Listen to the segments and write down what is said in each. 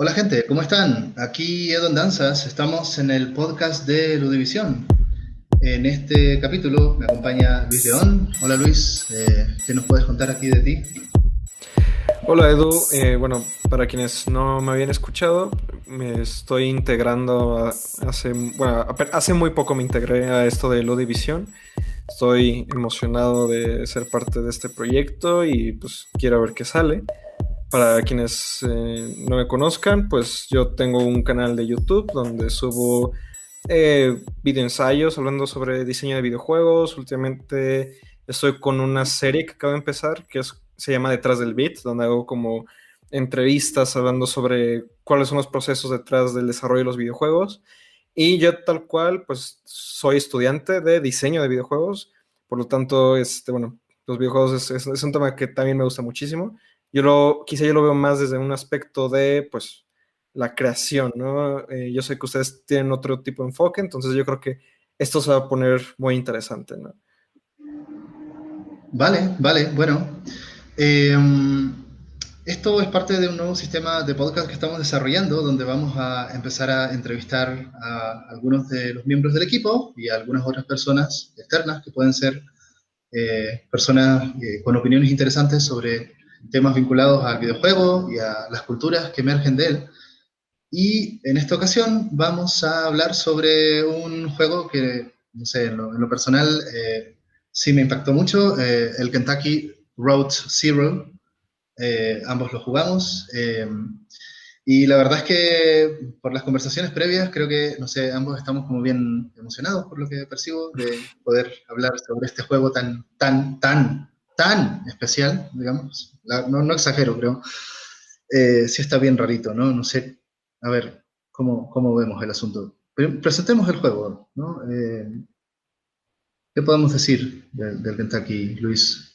Hola gente, ¿cómo están? Aquí Edon Danzas, estamos en el podcast de Ludivisión. En este capítulo me acompaña Luis León. Hola Luis, ¿qué nos puedes contar aquí de ti? Hola Edu, bueno, para quienes no me habían escuchado, me estoy integrando hace muy poco me integré a esto de Ludivisión. Estoy emocionado de ser parte de este proyecto y pues quiero ver qué sale. Para quienes no me conozcan, pues yo tengo un canal de YouTube donde subo videoensayos hablando sobre diseño de videojuegos. Últimamente estoy con una serie que acabo de empezar se llama Detrás del Beat, donde hago como entrevistas hablando sobre cuáles son los procesos detrás del desarrollo de los videojuegos. Y yo tal cual, pues soy estudiante de diseño de videojuegos, por lo tanto, bueno, los videojuegos es un tema que también me gusta muchísimo. Quizá yo lo veo más desde un aspecto de, pues, la creación, ¿no? Yo sé que ustedes tienen otro tipo de enfoque, entonces yo creo que esto se va a poner muy interesante, ¿no? Vale, bueno. eh, Esto es parte de un nuevo sistema de podcast que estamos desarrollando, donde vamos a empezar a entrevistar a algunos de los miembros del equipo y a algunas otras personas externas que pueden ser personas con opiniones interesantes sobre temas vinculados al videojuego y a las culturas que emergen de él. Y en esta ocasión vamos a hablar sobre un juego que, no sé, en lo personal sí me impactó mucho, el Kentucky Road Zero. Ambos lo jugamos. Y la verdad es que por las conversaciones previas, creo que, no sé, ambos estamos como bien emocionados por lo que percibo de poder hablar sobre este juego tan especial, digamos. No exagero, creo. Sí está bien rarito, ¿no? No sé, a ver, cómo vemos el asunto. Presentemos el juego, ¿no? ¿Qué podemos decir del Kentucky, Luis?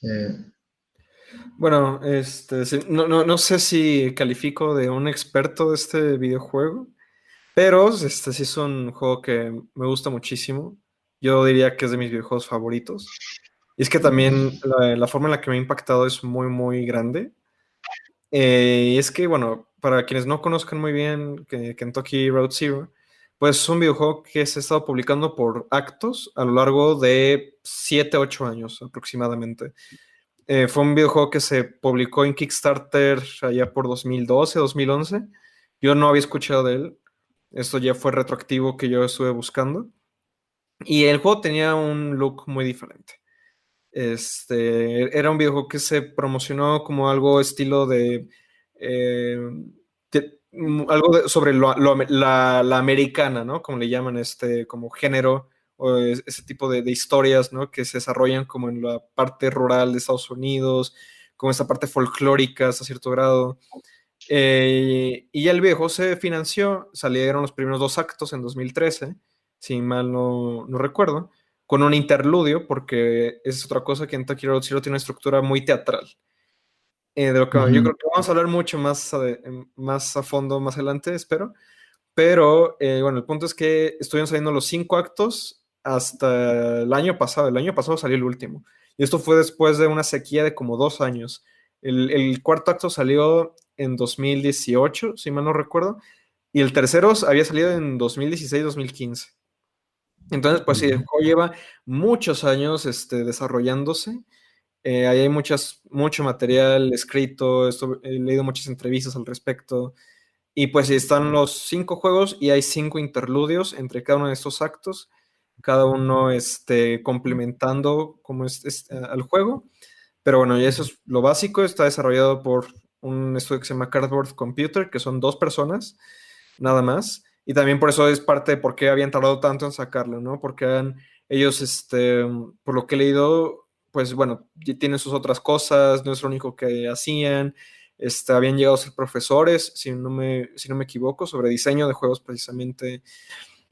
Bueno, sí, no sé si califico de un experto de este videojuego, pero sí es un juego que me gusta muchísimo. Yo diría que es de mis videojuegos favoritos. Y es que también la forma en la que me ha impactado es muy grande. Y es que, bueno, para quienes no conozcan muy bien Kentucky Road Zero, pues es un videojuego que se ha estado publicando por actos a lo largo de 7 8 años aproximadamente. Fue un videojuego que se publicó en Kickstarter allá por 2012, 2011. Yo no había escuchado de él. Esto ya fue retroactivo que yo estuve buscando. Y el juego tenía un look muy diferente. Era un videojuego que se promocionó como algo estilo eh, sobre la americana, ¿no? Como le llaman como género o ese tipo de historias, ¿no? Que se desarrollan como en la parte rural de Estados Unidos, como esta parte folclórica hasta cierto grado. Y ya el videojuego se financió, salieron los primeros dos actos en 2013, si mal no recuerdo, con un interludio, porque es otra cosa que en Tokyo Road Zero tiene una estructura muy teatral. De lo que yo Ujú. creo que vamos a hablar mucho más a fondo más adelante, espero. Pero bueno, el punto es que estuvieron saliendo los cinco actos hasta el año pasado. El año pasado salió el último. Y esto fue después de una sequía de como 2 años. El cuarto acto salió en 2018, si mal no recuerdo. Y el tercero había salido en 2016-2015. Entonces, pues sí, el Ujú. juego lleva muchos años desarrollándose. Ahí hay mucho material escrito, he leído muchas entrevistas al respecto. Y pues sí, están los cinco juegos y hay cinco interludios entre cada uno de estos actos, cada uno complementando al juego. Pero bueno, y eso es lo básico. Está desarrollado por un estudio que se llama Cardboard Computer, que son dos personas, nada más. Y también por eso es parte de por qué habían tardado tanto en sacarlo, ¿no? Porque ellos, por lo que he leído, pues bueno, tienen sus otras cosas, no es lo único que hacían. Habían llegado a ser profesores, si no me equivoco, sobre diseño de juegos precisamente.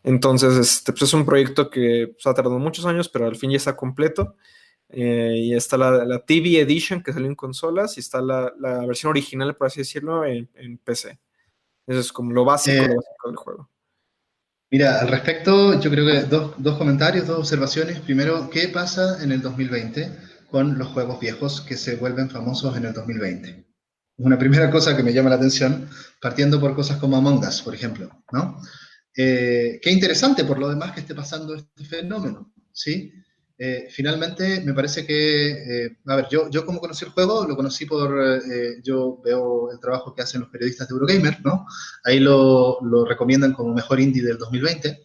Entonces, pues es un proyecto que pues, ha tardado muchos años, pero al fin ya está completo. Y está la TV Edition que salió en consolas y está la versión original, por así decirlo, en PC. Eso es como Eh, lo básico del juego. Mira, al respecto, yo creo que dos comentarios, dos observaciones. Primero, ¿qué pasa en el 2020 con los juegos viejos que se vuelven famosos en el 2020? una primera cosa que me llama la atención, partiendo por cosas como Among Us, por ejemplo, ¿no? Qué interesante por lo demás que esté pasando este fenómeno, ¿sí? Finalmente, me parece que, a ver, yo como conocí el juego, lo conocí yo veo el trabajo que hacen los periodistas de Eurogamer, ¿no? Ahí lo recomiendan como mejor indie del 2020,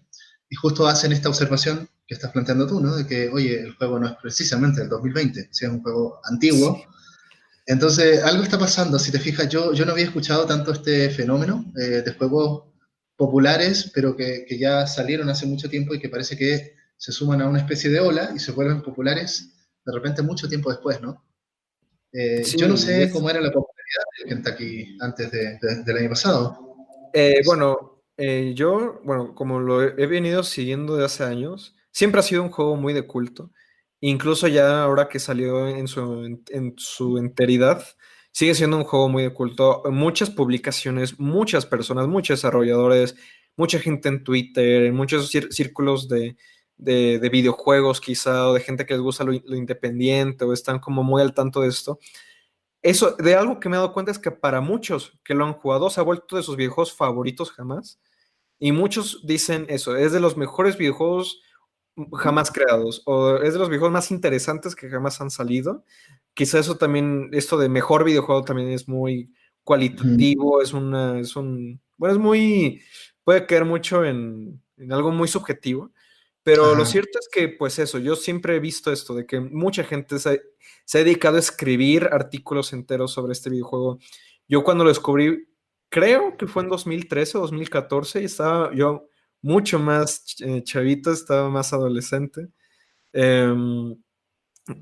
y justo hacen esta observación que estás planteando tú, ¿no? De que, oye, el juego no es precisamente del 2020, si es un juego antiguo. Sí. Entonces, algo está pasando, si te fijas, yo no había escuchado tanto este fenómeno de juegos populares, pero que ya salieron hace mucho tiempo y que parece que se suman a una especie de ola y se vuelven populares de repente mucho tiempo después, ¿no? Yo no Sí, sé cómo era la popularidad de Kentucky antes del año pasado. bueno, como lo he venido siguiendo de hace años, siempre ha sido un juego muy de culto. Incluso ya ahora que salió en su enteridad, sigue siendo un juego muy de culto. Muchas publicaciones, muchas personas, muchos desarrolladores, mucha gente en Twitter, en muchos círculos de videojuegos quizá, o de gente que les gusta lo independiente, o están como muy al tanto de esto. Eso, de algo que me he dado cuenta es que para muchos que lo han jugado se ha vuelto de sus videojuegos favoritos jamás. Y muchos dicen eso, es de los mejores videojuegos jamás creados, o es de los videojuegos más interesantes que jamás han salido. Quizá eso también, esto de mejor videojuego también es muy Ujú. cualitativo, bueno, es muy, puede caer mucho en algo muy subjetivo, pero lo Ajá. cierto es que, pues eso, yo siempre he visto esto, de que mucha gente se ha dedicado a escribir artículos enteros sobre este videojuego. Yo cuando lo descubrí, creo que fue en 2013 o 2014, y estaba yo mucho más chavito, estaba más adolescente. Em,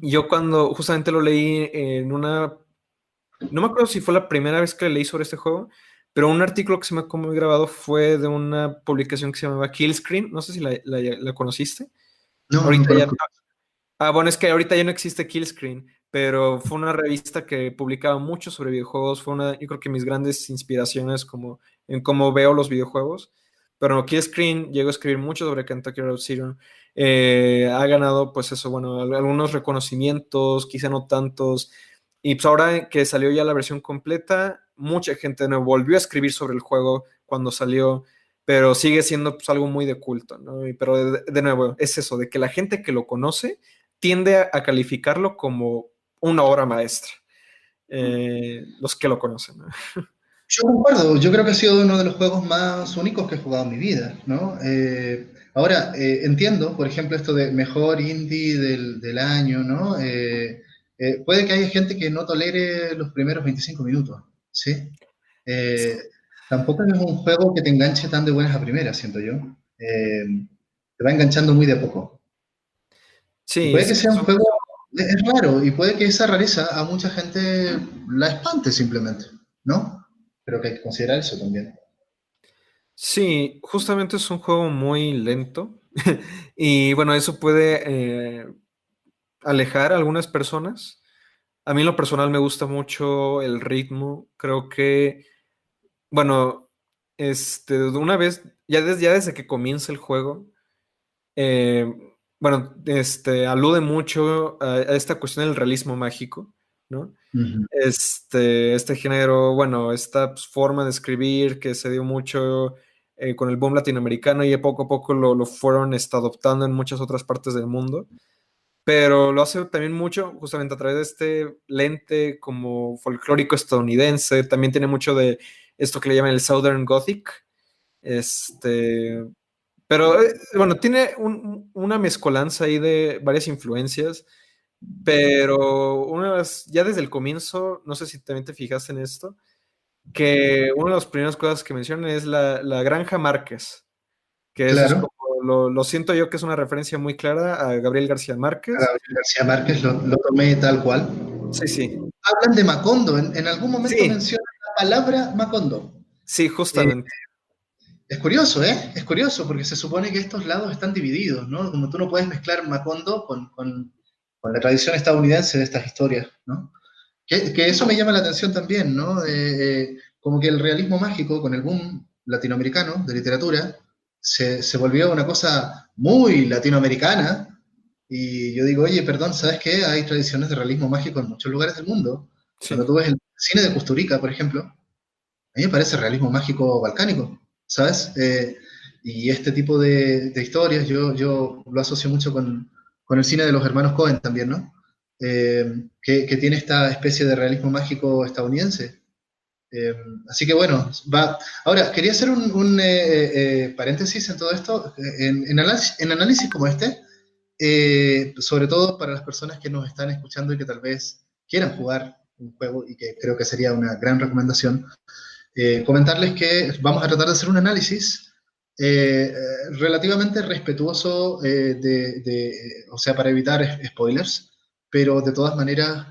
yo cuando justamente lo leí en no me acuerdo si fue la primera vez que leí sobre este juego, pero un artículo que se me quedó muy grabado fue de una publicación que se llamaba Killscreen, no sé si la conociste. No, no Ahorita ya, conozco. bueno, es que ahorita ya no existe Killscreen, pero fue una revista que publicaba mucho sobre videojuegos, yo creo que mis grandes inspiraciones como en cómo veo los videojuegos. Pero no, Killscreen llegó a escribir mucho sobre Kentucky Road Zero. Ha ganado, pues eso, bueno, algunos reconocimientos, quizá no tantos. Y pues ahora que salió ya la versión completa, mucha gente de nuevo volvió a escribir sobre el juego cuando salió, pero sigue siendo pues algo muy de culto, ¿no? Pero de nuevo, es eso, de que la gente que lo conoce tiende a calificarlo como una obra maestra, los que lo conocen, ¿no? Yo concuerdo, yo creo que ha sido uno de los juegos más únicos que he jugado en mi vida, ¿no? Ahora, entiendo, por ejemplo, esto de mejor indie del año, ¿no? Puede que haya gente que no tolere los primeros 25 minutos, ¿sí? Eh, Tampoco es un juego que te enganche tan de buenas a primeras, siento yo. Te va enganchando muy de a poco. Y Sí, puede que sea un juego, es raro, y puede que esa rareza a mucha gente la espante simplemente, ¿no? Pero que hay que considerar eso también. sí, justamente es un juego muy lento y bueno, eso puede alejar a algunas personas. A mí en lo personal me gusta mucho el ritmo, creo que, bueno, de una vez, ya desde que comienza el juego, eh, bueno, alude mucho a esta cuestión del realismo mágico, ¿no? Ujú. Este género, bueno, esta pues, forma de escribir que se dio mucho con el boom latinoamericano y poco a poco lo fueron adoptando en muchas otras partes del mundo, pero lo hace también mucho justamente a través de este lente como folclórico estadounidense, también tiene mucho de esto que le llaman el Southern Gothic, este, pero bueno, tiene una mezcolanza ahí de varias influencias, pero ya desde el comienzo, no sé si también te fijaste en esto, que una de las primeras cosas que mencionan es la Granja Márquez, que eso es Claro, como, lo siento yo que es una referencia muy clara a Gabriel García a Márquez. Gabriel García Márquez lo tomé tal cual. Sí, sí, Hablan de Macondo, en algún momento sí, mencionan la palabra Macondo. sí, Eh, justamente. es curioso, ¿eh? Es curioso porque se supone que estos lados están divididos, ¿no? Como tú no puedes mezclar Macondo con la tradición estadounidense de estas historias, ¿no? Que eso me llama la atención también, ¿no? Como que el realismo mágico con el boom latinoamericano de literatura se volvió una cosa muy latinoamericana y yo digo, oye, perdón, ¿sabes qué? Hay tradiciones de realismo mágico en muchos lugares del mundo. Sí. Cuando tú ves el cine de Kusturica, por ejemplo, a mí me parece realismo mágico balcánico, ¿sabes? Y este tipo de historias yo lo asocio mucho con el cine de los hermanos Cohen también, ¿no? Que tiene esta especie de realismo mágico estadounidense. Eh, Así que bueno, va. Ahora, quería hacer un paréntesis en todo esto, en análisis como este, sobre todo para las personas que nos están escuchando y que tal vez quieran jugar un juego y que creo que sería una gran recomendación, comentarles que vamos a tratar de hacer un análisis relativamente respetuoso o sea, para evitar spoilers, pero de todas maneras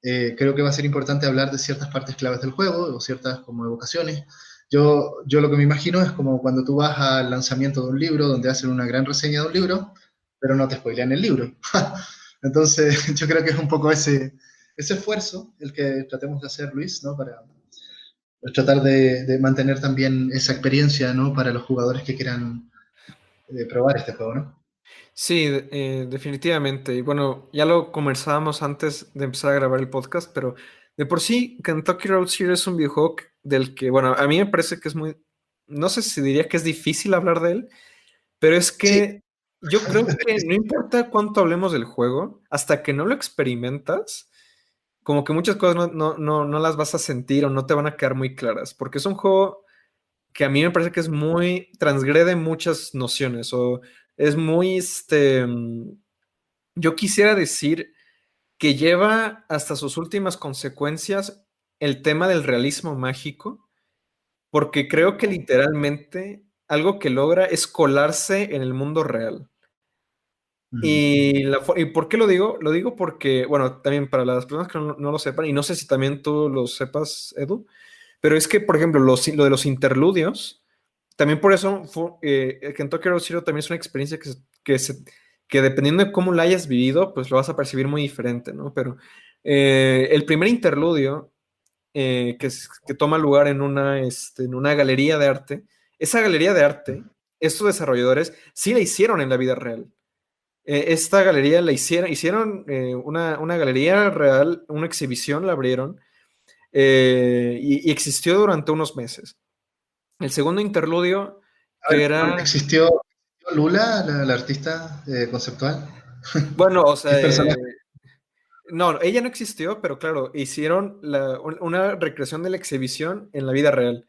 creo que va a ser importante hablar de ciertas partes claves del juego o ciertas como evocaciones. Yo lo que me imagino es como cuando tú vas al lanzamiento de un libro donde hacen una gran reseña de un libro, pero no te spoilean el libro. Entonces, yo creo que es un poco ese esfuerzo el que tratemos de hacer, Luis, ¿no? Para tratar de mantener también esa experiencia, ¿no? Para los jugadores que quieran probar este juego, ¿no? Sí, definitivamente. Y bueno, ya lo conversábamos antes de empezar a grabar el podcast, pero de por sí, Kentucky Road Zero es un videojuego del que, bueno, a mí me parece que es muy, no sé si diría que es difícil hablar de él, pero es Sí, que yo creo que no importa cuánto hablemos del juego, hasta que no lo experimentas, como que muchas cosas no las vas a sentir o no te van a quedar muy claras, porque es un juego que a mí me parece que es muy, transgrede muchas nociones o es muy, yo quisiera decir que lleva hasta sus últimas consecuencias el tema del realismo mágico, porque creo que literalmente algo que logra es colarse en el mundo real. mm, ¿Y por qué lo digo? Lo digo porque, bueno, también para las personas que no lo sepan, y no sé si también tú lo sepas, Edu, pero es que, por ejemplo, lo de los interludios, también por eso Kentucky Road Zero también es una experiencia que dependiendo de cómo la hayas vivido, pues lo vas a percibir muy diferente, ¿no? Pero el primer interludio que toma lugar en una galería de arte, esa galería de arte, estos desarrolladores sí la hicieron en la vida real. Esta galería la hicieron una galería real, una exhibición la abrieron y existió durante unos meses. El segundo interludio, a ver, que era, ¿existió Lula, la artista conceptual? bueno, o ¿Qué sea, personaje? no, ella no existió, pero claro, hicieron una recreación de la exhibición en la vida real.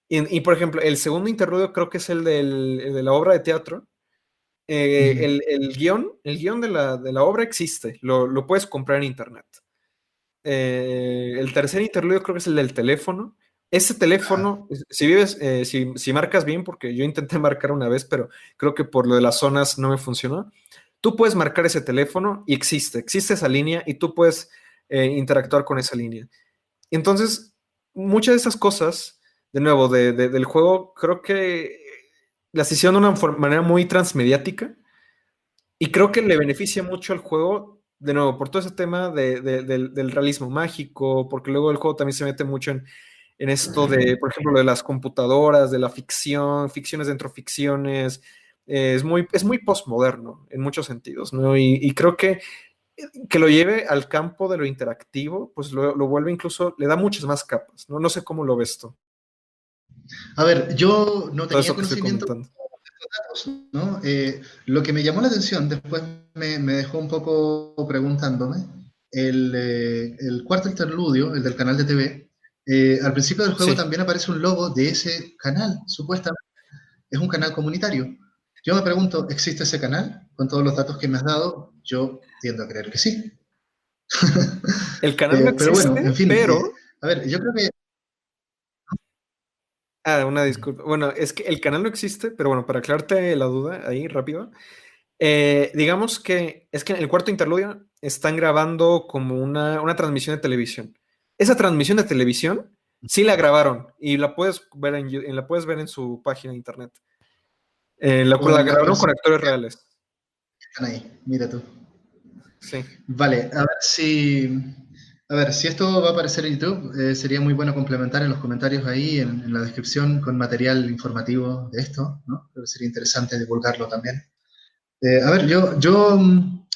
Y, por ejemplo, el segundo interludio creo que es el de la obra de teatro. Mm, El guión de la obra existe, lo puedes comprar en internet. El tercer interludio creo que es el del teléfono. Ese ajá. teléfono, si marcas bien, porque yo intenté marcar una vez, pero creo que por lo de las zonas no me funcionó. Tú puedes marcar ese teléfono y existe esa línea y tú puedes interactuar con esa línea. Entonces, muchas de esas cosas, de nuevo, del juego, creo que las hicieron de una manera muy transmediática y creo que le beneficia mucho al juego, de nuevo, por todo ese tema del realismo mágico, porque luego el juego también se mete mucho en esto de, por ejemplo, lo de las computadoras, de la ficción, ficciones dentro de ficciones. Es muy postmoderno en muchos sentidos, ¿no? Y creo que lo lleve al campo de lo interactivo, pues lo vuelve incluso, le da muchas más capas, ¿no? No sé cómo lo ves tú, A ver, yo no todo tenía eso que estoy conocimiento de comentando. estos datos, ¿no? Lo que me llamó la atención, después me dejó un poco preguntándome, el cuarto interludio, el del canal de TV, al principio del juego Sí. también aparece un logo de ese canal, supuestamente. Es un canal comunitario. Yo me pregunto, ¿existe ese canal? Con todos los datos que me has dado, yo tiendo a creer que sí. El canal no Pero bueno, en existe, fin, pero a ver, yo creo que... una disculpa. Bueno, es que el canal no existe, pero bueno, para aclararte la duda ahí rápido, digamos que es que en el cuarto interludio están grabando como una transmisión de televisión. Esa transmisión de televisión sí la grabaron y la puedes ver en su página de internet. La Con las grabaron con personas actores reales. que están ahí, mira tú. Sí. Vale, a ver, si esto va a aparecer en YouTube, sería muy bueno complementar en los comentarios ahí, en la descripción, con material informativo de esto, ¿no? Creo que sería interesante divulgarlo también. A ver,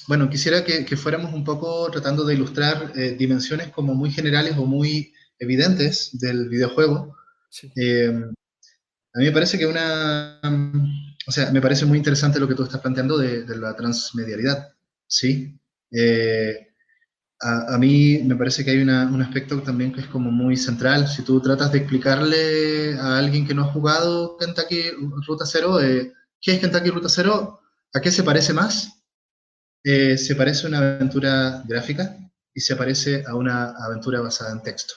bueno, quisiera que fuéramos un poco tratando de ilustrar dimensiones como muy generales o muy evidentes del videojuego. Sí. Eh, a mí me parece que o sea, me parece muy interesante lo que tú estás planteando de la transmedialidad, ¿sí? Eh, a mí me parece que hay un aspecto también que es como muy central. Si tú tratas de explicarle a alguien que no ha jugado Kentucky Ruta Zero, ¿qué es Kentucky Ruta Zero? ¿A qué se parece más? Se parece a una aventura gráfica y se parece a una aventura basada en texto.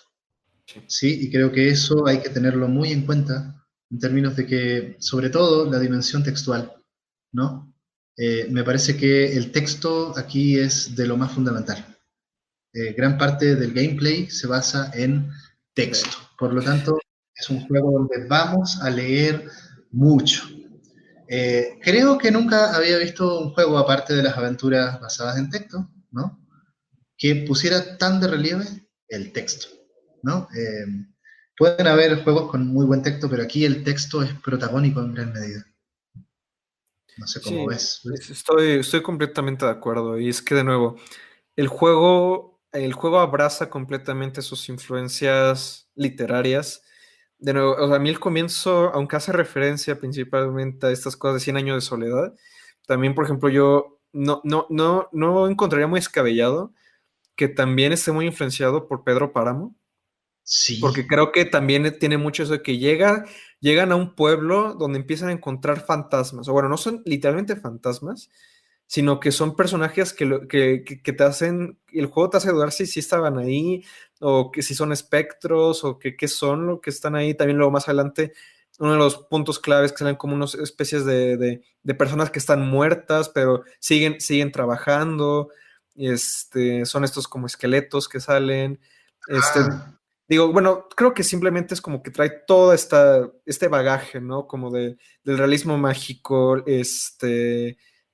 Sí. ¿Sí? Y creo que eso hay que tenerlo muy en cuenta en términos de que, sobre todo, la dimensión textual, ¿no? Me parece que el texto aquí es de lo más fundamental. Gran parte del gameplay se basa en texto. Por lo tanto, es un juego donde vamos a leer mucho. Creo que nunca había visto un juego, aparte de las aventuras basadas en texto, ¿no? Que pusiera tan de relieve el texto, ¿no? Pueden haber juegos con muy buen texto, pero aquí el texto es protagónico en gran medida. No sé cómo Sí, ves, Luis. estoy completamente de acuerdo. Y es que, de nuevo, el juego abraza completamente sus influencias literarias. De nuevo, o sea, a mí el comienzo, aunque hace referencia principalmente a estas cosas de Cien años de soledad, también, por ejemplo, yo no encontraría muy descabellado que también esté muy influenciado por Pedro Páramo, porque Sí. creo que también tiene mucho eso de que llegan a un pueblo donde empiezan a encontrar fantasmas, o bueno, no son literalmente fantasmas, sino que son personajes que te hacen, el juego te hace dudar si sí estaban ahí, o que si son espectros, o que qué son lo que están ahí. También luego más adelante, uno de los puntos claves que salen como unas especies de personas que están muertas, pero siguen trabajando. Son estos como esqueletos que salen. Este, Ah, Digo, bueno, creo que simplemente es como que trae todo este bagaje, ¿no? Como del realismo mágico,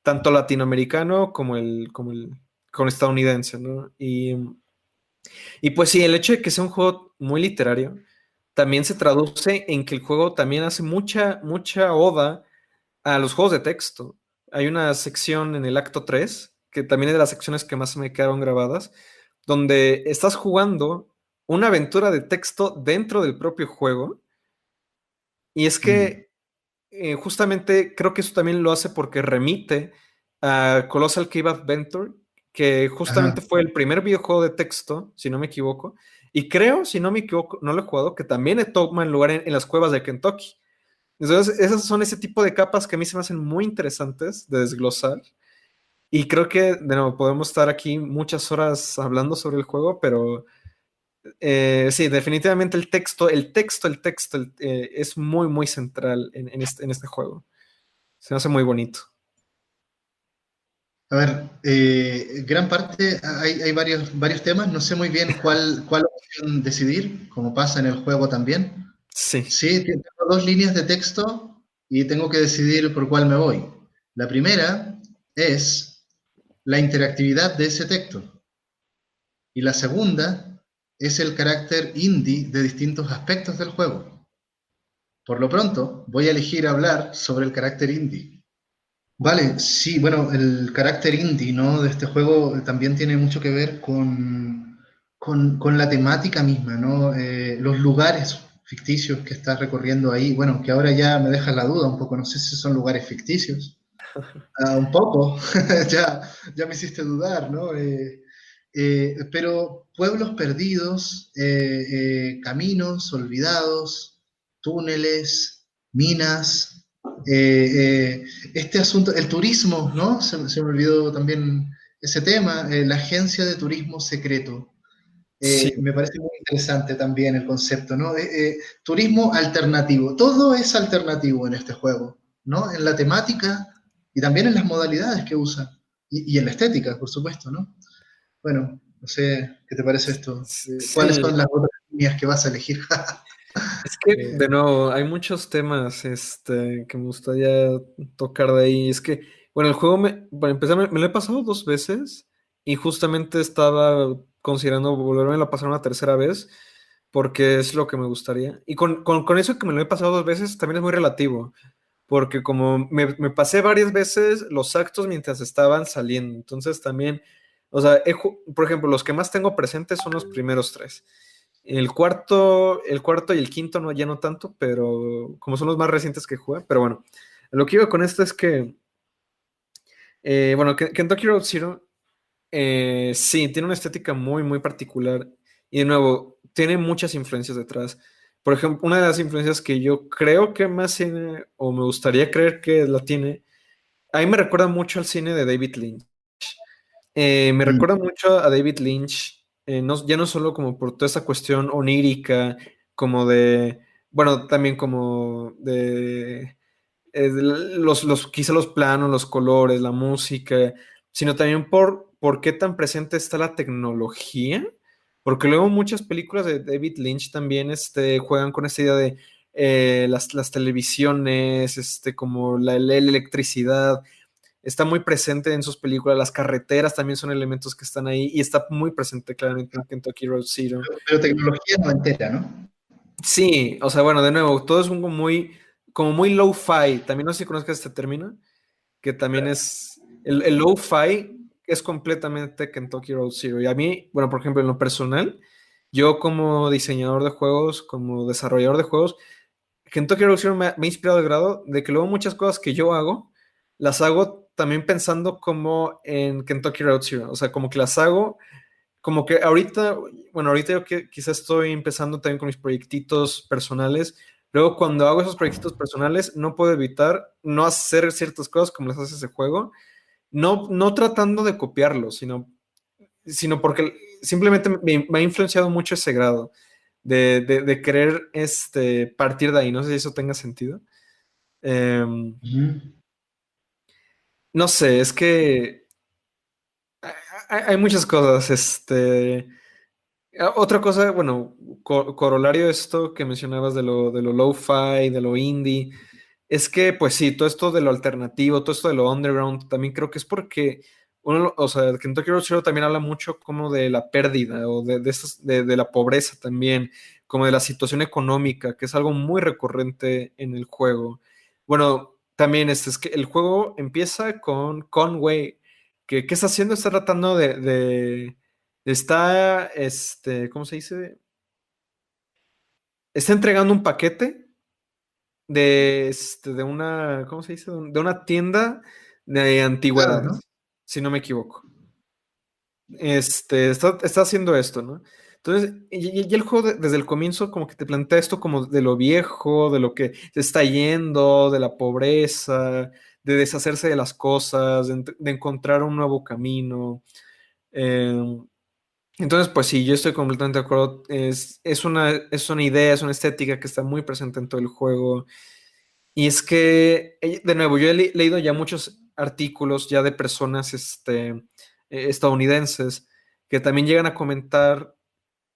tanto latinoamericano como el estadounidense, ¿no? Y pues sí, el hecho de que sea un juego muy literario también se traduce en que el juego también hace mucha oda a los juegos de texto. Hay una sección en el acto 3 que también es de las secciones que más me quedaron grabadas, donde estás jugando una aventura de texto dentro del propio juego. Y es mm, que justamente creo que eso también lo hace porque remite a Colossal Cave Adventure, que justamente ajá. fue el primer videojuego de texto, si no me equivoco. Y creo, si no me equivoco, no lo he jugado, que también toma lugar en las cuevas de Kentucky. Entonces, esas son ese tipo de capas que a mí se me hacen muy interesantes de desglosar. Y creo que, de nuevo, podemos estar aquí muchas horas hablando sobre el juego, pero sí, definitivamente el texto es muy central en este juego. Se me hace muy bonito. A ver, gran parte, hay varios temas, no sé muy bien cuál opción decidir, como pasa en el juego también. Sí, Sí, tengo dos líneas de texto y tengo que decidir por cuál me voy. La primera es la interactividad de ese texto y la segunda es el carácter indie de distintos aspectos del juego. Por lo pronto, voy a elegir hablar sobre el carácter indie. Vale, sí, bueno, el carácter indie, ¿no? De este juego también tiene mucho que ver con la temática misma, ¿no? Los lugares ficticios que estás recorriendo ahí, bueno, que ahora ya me dejas la duda un poco, no sé si son lugares ficticios. Ah, un poco, ya me hiciste dudar, ¿no? Pero pueblos perdidos, caminos olvidados, túneles, minas, este asunto, el turismo, ¿no? Se me olvidó también ese tema, la agencia de turismo secreto. sí, Me parece muy interesante también el concepto, ¿no? Turismo alternativo. Todo es alternativo en este juego, ¿no? En la temática y también en las modalidades que usa. Y en la estética, por supuesto, ¿no? Bueno, no sé, ¿qué te parece esto? ¿Cuáles sí. son las otras líneas que vas a elegir? Es que, Eh, de nuevo, hay muchos temas que me gustaría tocar de ahí. Es que, bueno, el juego, para empezar, me lo he pasado dos veces y justamente estaba considerando volverme a pasar una tercera vez porque es lo que me gustaría. Y con eso que me lo he pasado dos veces también es muy relativo, porque como me pasé varias veces los actos mientras estaban saliendo, entonces también, o sea, por ejemplo, los que más tengo presentes son los primeros tres. El cuarto y el quinto no, ya no tanto, pero como son los más recientes que jugué, pero bueno, lo que iba con esto es que, bueno, Kentucky Road Zero, sí, tiene una estética muy, muy particular y de nuevo, tiene muchas influencias detrás. Por ejemplo, una de las influencias que yo creo que más tiene, o me gustaría creer que la tiene, a mí me recuerda mucho al cine de David Lynch. Me Mm. recuerda mucho a David Lynch, ya no solo como por toda esa cuestión onírica, como de, bueno, también como quizá los planos, los colores, la música, sino también por qué tan presente está la tecnología, porque luego muchas películas de David Lynch también juegan con esta idea de las televisiones, como la electricidad está muy presente en sus películas, las carreteras también son elementos que están ahí y está muy presente claramente en Kentucky Road Zero. Pero tecnología no entera, ¿no? Sí, o sea, bueno, de nuevo, todo es como muy low-fi, también no sé si conozcas este término, que también es, el low-fi es completamente Kentucky Road Zero. Y a mí, bueno, por ejemplo, en lo personal, yo como diseñador de juegos, como desarrollador de juegos, Kentucky Road Zero me ha inspirado al grado de que luego muchas cosas que yo hago, las hago también pensando como en Kentucky Road Zero. O sea, como que las hago, como que ahorita, bueno, ahorita yo que quizás estoy empezando también con mis proyectitos personales. Luego, cuando hago esos proyectitos personales, no puedo evitar no hacer ciertas cosas como las hace ese juego. No, no tratando de copiarlo, sino porque simplemente me ha influenciado mucho ese grado de querer partir de ahí. No sé si eso tenga sentido. Em, Ujú. no sé, es que hay muchas cosas. Otra cosa, bueno, corolario de esto que mencionabas de lo lo-fi, de lo indie, es que, pues sí, todo esto de lo alternativo, todo esto de lo underground, también creo que es porque o sea, Kentucky Road Zero también habla mucho como de la pérdida o de la pobreza también, como de la situación económica, que es algo muy recurrente en el juego. Bueno, también es que el juego empieza con Conway, que ¿qué está haciendo? Está tratando ¿cómo se dice? Está entregando un paquete de una, ¿cómo se dice? De una tienda de Claro, ¿no? antigüedades, si no me equivoco. Está haciendo esto, ¿no? Entonces, y el juego desde el comienzo como que te plantea esto como de lo viejo, de lo que se está yendo, de la pobreza, de deshacerse de las cosas, de encontrar un nuevo camino. Eh, entonces, pues sí, yo estoy completamente de acuerdo. Es una idea, es una estética que está muy presente en todo el juego. Y es que, de nuevo, yo he leído ya muchos artículos ya de personas estadounidenses que también llegan a comentar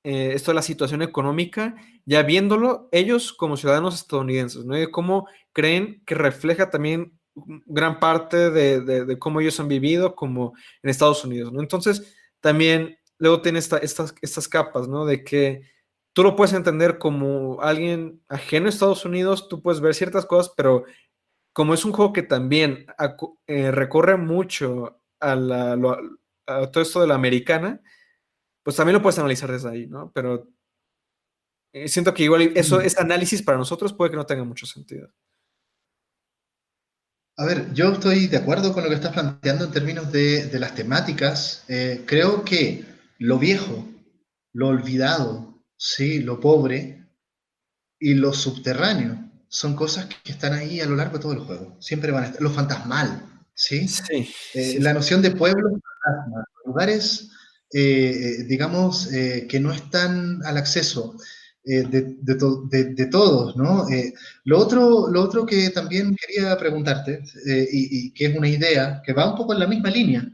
esto de la situación económica, ya viéndolo ellos como ciudadanos estadounidenses, ¿no? Y de cómo creen que refleja también gran parte de cómo ellos han vivido como en Estados Unidos, ¿no? Entonces, también luego tiene estas capas, ¿no? De que tú lo puedes entender como alguien ajeno a Estados Unidos, tú puedes ver ciertas cosas, pero como es un juego que también recorre mucho a todo esto de la americana, pues también lo puedes analizar desde ahí, ¿no? Pero siento que igual ese Mm. análisis para nosotros puede que no tenga mucho sentido. A ver, yo estoy de acuerdo con lo que estás planteando en términos de las temáticas. Creo que lo viejo, lo olvidado, sí, lo pobre y lo subterráneo son cosas que están ahí a lo largo de todo el juego. Siempre van a estar. Lo fantasmal, ¿sí? Sí, sí, La noción de pueblos fantasma, lugares, digamos, que no están al acceso de todos, ¿no? Lo otro que también quería preguntarte, y que es una idea que va un poco en la misma línea,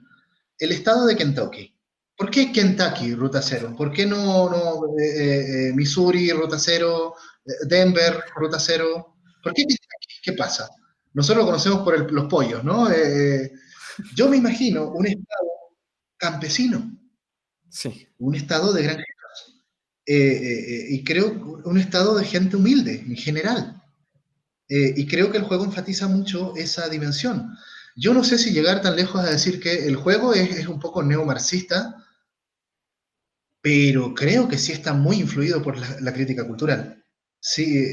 el estado de Kentucky. ¿Por qué Kentucky, Ruta Cero? ¿Por qué no Missouri, Ruta Cero, Denver, Ruta Cero? ¿Por qué Kentucky? ¿Qué pasa? Nosotros lo conocemos por los pollos, ¿no? Yo me imagino un estado campesino, sí. un estado de granjeros, y creo un estado de gente humilde en general. Y creo que el juego enfatiza mucho esa dimensión. Yo no sé si llegar tan lejos a decir que el juego es un poco neomarxista, pero creo que sí está muy influido por la crítica cultural. Sí,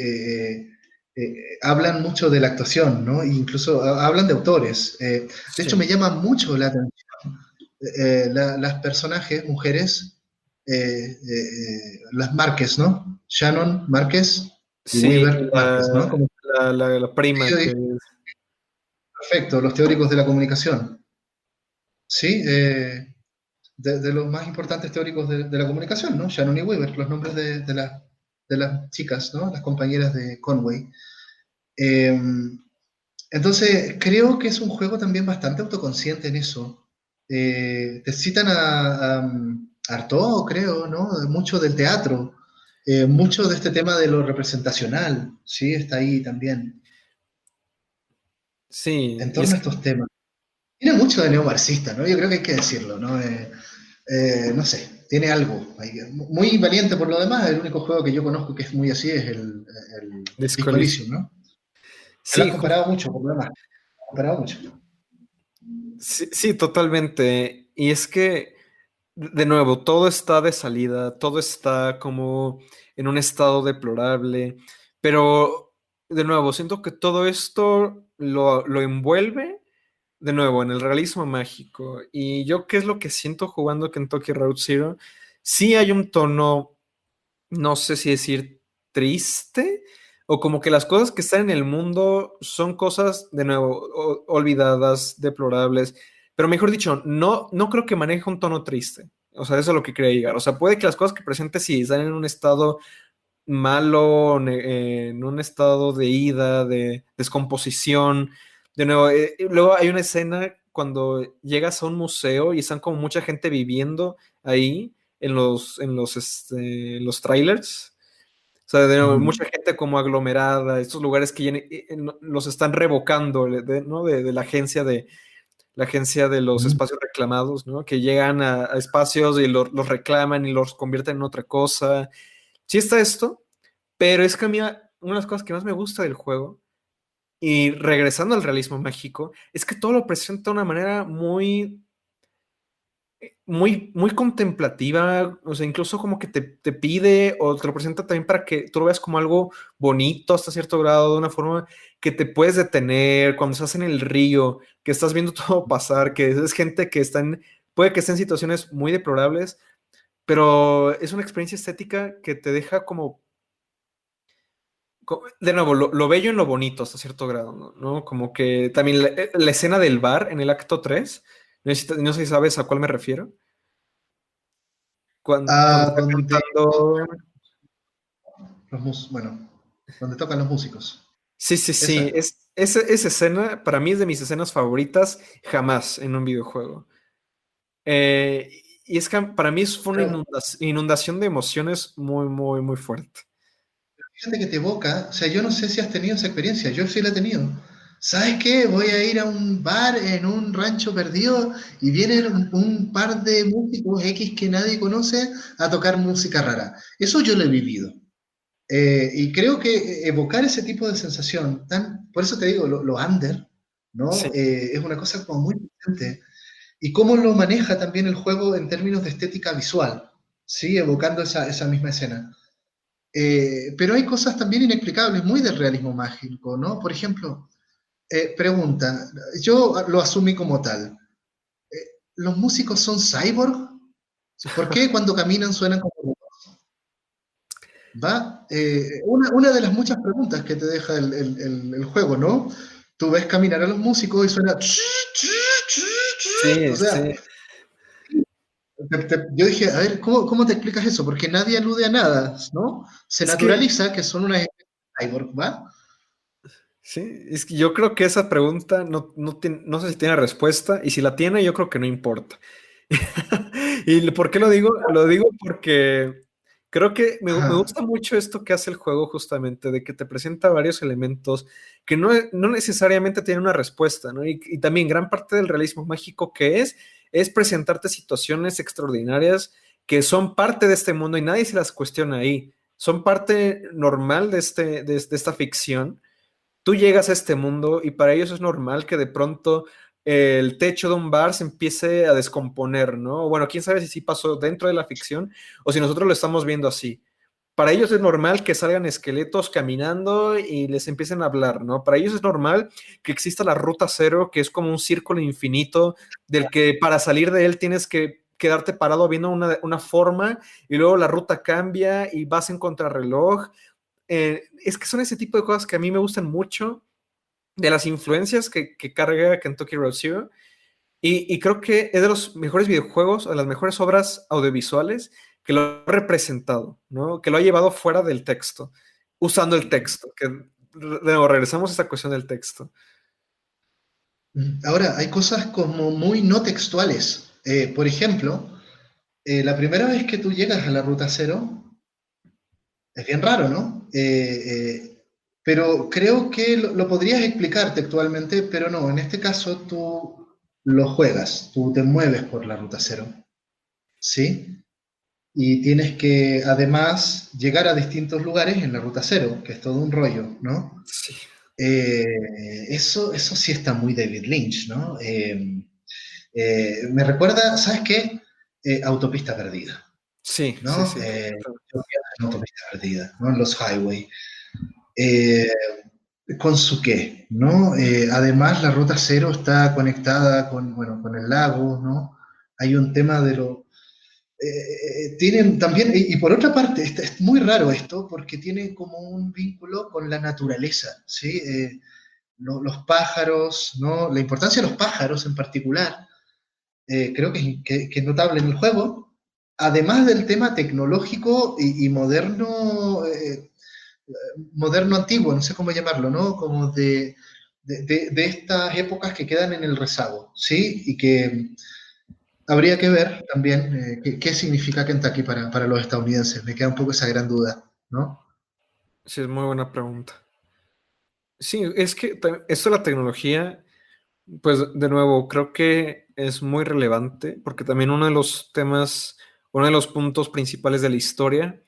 hablan mucho de la actuación, ¿no? E incluso hablan de autores. De hecho, Sí. me llama mucho la atención las personajes, mujeres, las Márquez, ¿no? Shannon Márquez y Sí, Weaver Márquez, ¿no? Como la prima que... perfecto, los teóricos de la comunicación. Sí, de los más importantes teóricos de la comunicación, ¿no? Shannon y Weaver, los nombres de las chicas, ¿no? Las compañeras de Conway. Eh, entonces, creo que es un juego también bastante autoconsciente en eso. Te citan a Artaud, creo, ¿no? Mucho del teatro, mucho de este tema de lo representacional, ¿sí? Está ahí también, Sí, en y torno a estos temas. Tiene mucho de neomarxista, ¿no? Yo creo que hay que decirlo, ¿no? No sé, tiene algo ahí. Muy valiente por lo demás. El único juego que yo conozco que es muy así es el Disco Disco Elysium. Elysium, ¿no? Me lo Sí, has comparado mucho por lo demás. Comparado mucho. sí, sí, totalmente. Y es que, de nuevo, todo está de salida, todo está como en un estado deplorable, pero, de nuevo, siento que todo esto lo envuelve, de nuevo, en el realismo mágico. Y yo, ¿qué es lo que siento jugando Kentucky Road Zero? Sí hay un tono, no sé si decir triste, o como que las cosas que están en el mundo son cosas, de nuevo, olvidadas, deplorables, pero mejor dicho, no creo que maneje un tono triste. O sea, eso es lo que quería llegar. O sea, puede que las cosas que presente sí están en un estado malo, en un estado de ida, de descomposición. De nuevo, luego hay una escena cuando llegas a un museo y están como mucha gente viviendo ahí en los trailers. O sea, de nuevo, Ujú. mucha gente como aglomerada, estos lugares que ya los están revocando, ¿no? De la agencia de los Ujú. espacios reclamados, ¿no? Que llegan a espacios y los reclaman y los convierten en otra cosa. Sí está esto, pero es que a mí una de las cosas que más me gusta del juego, y regresando al realismo mágico, es que todo lo presenta de una manera muy contemplativa, o sea, incluso como que te pide o te lo presenta también para que tú lo veas como algo bonito hasta cierto grado, de una forma que te puedes detener cuando estás en el río, que estás viendo todo pasar, que es gente que puede que esté en situaciones muy deplorables, pero es una experiencia estética que te deja como de nuevo, lo bello en lo bonito hasta cierto grado, ¿no? ¿No? Como que también la escena del bar en el acto 3, no sé si sabes a cuál me refiero, cuando Ah, está donde cantando. bueno, donde tocan los músicos. Sí, sí, sí, Esa. esa escena para mí es de mis escenas favoritas jamás en un videojuego. Eh, y es que para mí fue una Pero inundación de emociones muy fuerte. fíjate que te evoca, o sea, yo no sé si has tenido esa experiencia, yo sí la he tenido. ¿Sabes qué? Voy a ir a un bar en un rancho perdido y vienen un par de músicos X que nadie conoce a tocar música rara. Eso yo lo he vivido. Y creo que evocar ese tipo de sensación, por eso te digo, lo under, Sí, ¿no? Es una cosa como muy potente. Y cómo lo maneja también el juego en términos de estética visual, ¿sí? Evocando esa misma escena. Pero hay cosas también inexplicables, muy del realismo mágico, ¿no? Por ejemplo, pregunta, yo lo asumí como tal. Eh, ¿Los músicos son cyborg? ¿Por qué cuando caminan suenan como... ¿Va? Una de las muchas preguntas que te deja el juego, ¿no? Tú ves caminar a los músicos y suena... O sí, sea, sí. yo dije, a ver, ¿cómo te explicas eso? Porque nadie alude a nada, ¿no? Se Es que naturaliza que son una cyborg, ¿va? Sí, es que yo creo que esa pregunta no sé si tiene respuesta, y si la tiene, yo creo que no importa. ¿Y por qué lo digo? Lo digo porque creo que me Ajá. gusta mucho esto que hace el juego justamente, de que te presenta varios elementos que no necesariamente tienen una respuesta, ¿no? Y también gran parte del realismo mágico que es presentarte situaciones extraordinarias que son parte de este mundo y nadie se las cuestiona ahí. Son parte normal de esta ficción. tú llegas a este mundo y para ellos es normal que de pronto el techo de un bar se empiece a descomponer, ¿no? Bueno, quién sabe si sí pasó dentro de la ficción o si nosotros lo estamos viendo así. Para ellos es normal que salgan esqueletos caminando y les empiecen a hablar, ¿no? Para ellos es normal que exista la ruta cero, que es como un círculo infinito del que para salir de él tienes que quedarte parado viendo una forma y luego la ruta cambia y vas en contrarreloj. Es que son ese tipo de cosas que a mí me gustan mucho de las influencias que carga Kentucky Road Zero. Y creo que es de los mejores videojuegos, o de las mejores obras audiovisuales que lo ha representado, ¿no? Que lo ha llevado fuera del texto, usando el texto. Que, de nuevo, regresamos a esta cuestión del texto. Ahora, hay cosas como muy no textuales. Por ejemplo, la primera vez que tú llegas a la ruta cero, es bien raro, ¿no? Pero creo que lo podrías explicar textualmente, pero no, en este caso tú lo juegas, tú te mueves por la ruta cero, ¿sí? Y tienes que además llegar a distintos lugares en la ruta cero, que es todo un rollo, ¿no? Sí, Eso sí está muy David Lynch, ¿no? Me recuerda, ¿sabes qué? Autopista Perdida, sí, sí, ¿no? sí. Yo pienso en Autopista Perdida, ¿no? En los highway. Eh, ¿Con su qué? ¿No? Además, la ruta cero está conectada con, bueno, con el lago, ¿no? Hay un tema de lo... tienen también, y por otra parte, es muy raro esto, porque tiene como un vínculo con la naturaleza, ¿sí? Los pájaros, ¿no? La importancia de los pájaros en particular, creo que es notable en el juego, además del tema tecnológico y moderno, moderno antiguo, no sé cómo llamarlo, ¿no? Como de estas épocas que quedan en el rezago, ¿sí? Y que habría que ver también qué significa Kentucky para los estadounidenses. Me queda un poco esa gran duda, ¿no? Sí, es muy buena pregunta. Sí, es que esto de la tecnología, pues de nuevo, creo que es muy relevante porque también uno de los temas, uno de los puntos principales de la historia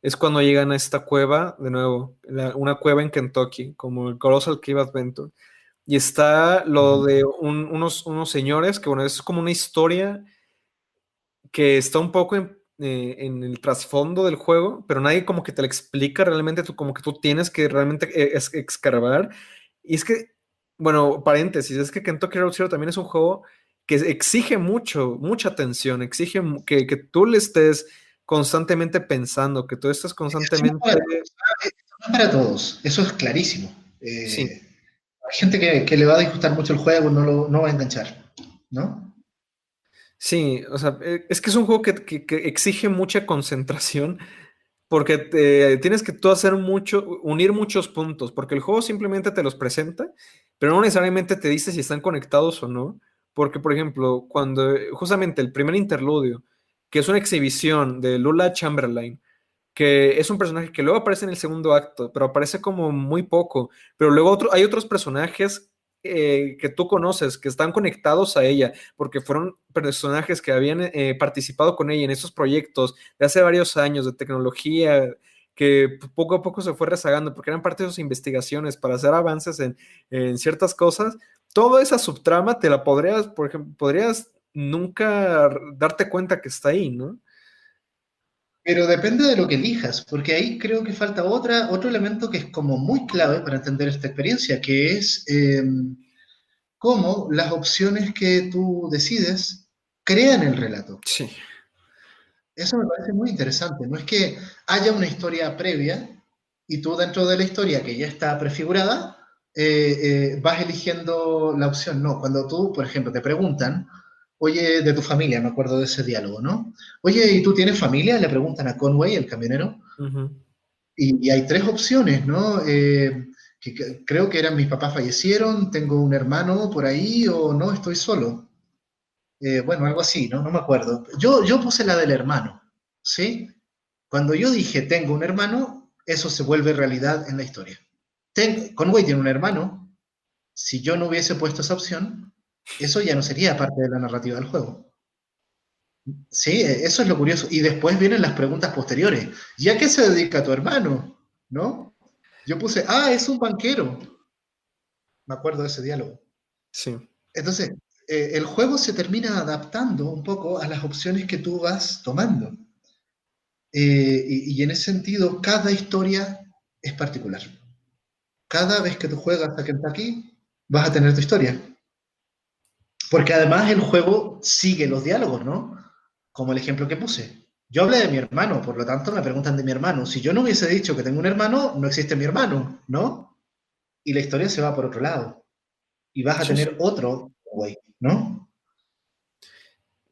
es cuando llegan a esta cueva, de nuevo, una cueva en Kentucky, como el Colossal Cave Adventure. Y está lo de unos señores, que bueno, es como una historia que está un poco en el trasfondo del juego, pero nadie como que te la explica realmente, tú como que tú tienes que realmente escarbar. Y es que, bueno, paréntesis, es que Kentucky Road Zero también es un juego que exige mucho, mucha atención, exige que tú le estés constantemente pensando, que tú estés Eso no es constantemente... para todos, no es para todos, eso es clarísimo. Sí, Hay gente que le va a disgustar mucho el juego, no va a enganchar, ¿no? sí, o sea, es que es un juego que exige mucha concentración. Porque tienes que tú hacer mucho, unir muchos puntos, porque el juego simplemente te los presenta, pero no necesariamente te dice si están conectados o no. Porque, por ejemplo, cuando justamente el primer interludio, que es una exhibición de Lula Chamberlain, que es un personaje que luego aparece en el segundo acto, pero aparece como muy poco, pero luego hay otros personajes que tú conoces, que están conectados a ella, porque fueron personajes que habían participado con ella en esos proyectos de hace varios años de tecnología, que poco a poco se fue rezagando, porque eran parte de sus investigaciones para hacer avances en ciertas cosas. Toda esa subtrama te la podrías, por ejemplo, podrías nunca darte cuenta que está ahí, ¿no? Pero depende de lo que elijas, porque ahí creo que falta otro elemento que es como muy clave para entender esta experiencia, que es cómo las opciones que tú decides crean el relato. Sí. Eso me parece muy interesante. No es que haya una historia previa y tú dentro de la historia que ya está prefigurada vas eligiendo la opción. No, cuando tú, por ejemplo, te preguntan, oye, de tu familia, me acuerdo de ese diálogo, ¿no? Oye, ¿y tú tienes familia? Le preguntan a Conway, el camionero, Ujú. y hay tres opciones, ¿no? Creo que eran mis papás fallecieron, tengo un hermano por ahí o no, estoy solo. Bueno, algo así, ¿no? No me acuerdo. Yo puse la del hermano, ¿sí? Cuando yo dije tengo un hermano, eso se vuelve realidad en la historia. Conway tiene un hermano. Si yo no hubiese puesto esa opción, eso ya no sería parte de la narrativa del juego. Sí, eso es lo curioso. Y después vienen las preguntas posteriores. ¿Y a qué se dedica tu hermano? ¿No? Yo puse, es un banquero. Me acuerdo de ese diálogo. Sí. Entonces, el juego se termina adaptando un poco a las opciones que tú vas tomando. Y en ese sentido, cada historia es particular. Cada vez que tú juegas a Kentucky, vas a tener tu historia. Porque además el juego sigue los diálogos, ¿no? Como el ejemplo que puse. Yo hablé de mi hermano, por lo tanto me preguntan de mi hermano. Si yo no hubiese dicho que tengo un hermano, no existe mi hermano, ¿no? Y la historia se va por otro lado. Y vas a Sí, sí. tener otro güey, ¿no?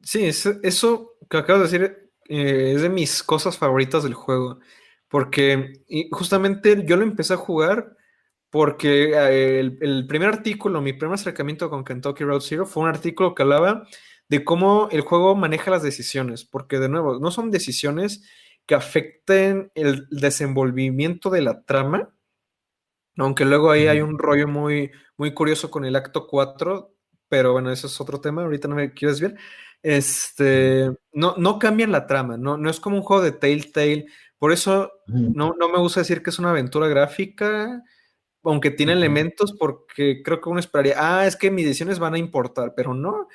Sí, eso que acabas de decir es de mis cosas favoritas del juego. Porque justamente yo lo empecé a jugar porque el primer artículo, mi primer acercamiento con Kentucky Road Zero fue un artículo que hablaba de cómo el juego maneja las decisiones. Porque, de nuevo, no son decisiones que afecten el desenvolvimiento de la trama, aunque luego ahí hay un rollo muy, muy curioso con el acto 4, pero bueno, eso es otro tema, ahorita no me quiero desviar. No cambian la trama, no es como un juego de Telltale, por eso no me gusta decir que es una aventura gráfica, aunque tiene elementos, porque creo que uno esperaría, es que mis decisiones van a importar, pero no.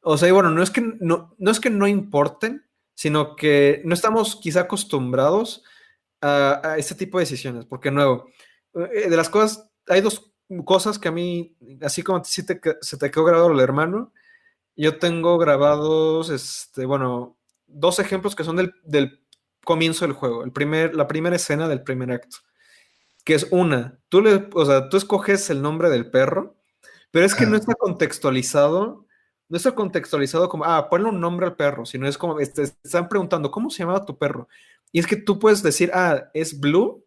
O sea, y bueno, no es que no importen, sino que no estamos quizá acostumbrados a este tipo de decisiones, porque nuevo, de las cosas, hay dos cosas que a mí, así como se te quedó grabado el hermano, yo tengo grabados, bueno, dos ejemplos que son del comienzo del juego, la primera escena del primer acto, que es o sea, tú escoges el nombre del perro, pero es que no Ajá. está contextualizado, no está contextualizado como, ponle un nombre al perro, sino es como, están preguntando, ¿cómo se llamaba tu perro? Y es que tú puedes decir, es Blue,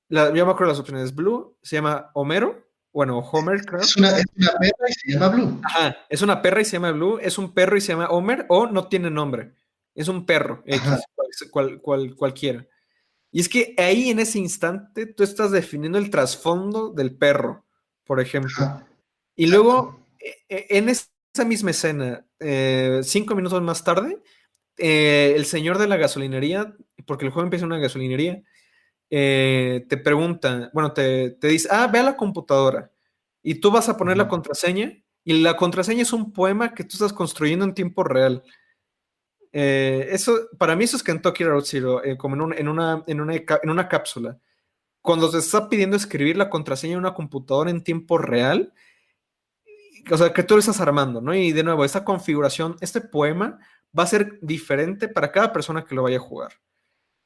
yo me acuerdo las opciones, Blue, se llama Homero, bueno, Homer, creo. Es una perra y se llama Blue. Ajá, es una perra y se llama Blue, es un perro y se llama Homer, o no tiene nombre, es un perro, Ajá, X, cualquiera. Y es que ahí en ese instante tú estás definiendo el trasfondo del perro, por ejemplo. ajá, Y exacto. luego, en esa misma escena, 5 minutos más tarde, el señor de la gasolinería, porque el juego empieza en una gasolinería, te pregunta, bueno, te dice, ve a la computadora y tú vas a poner la contraseña y la contraseña es un poema que tú estás construyendo en tiempo real. Para mí eso es Kentucky Road Zero, como en una cápsula. Cuando te está pidiendo escribir la contraseña en una computadora en tiempo real, o sea, que tú lo estás armando, ¿no? Y de nuevo, esta configuración, este poema va a ser diferente para cada persona que lo vaya a jugar.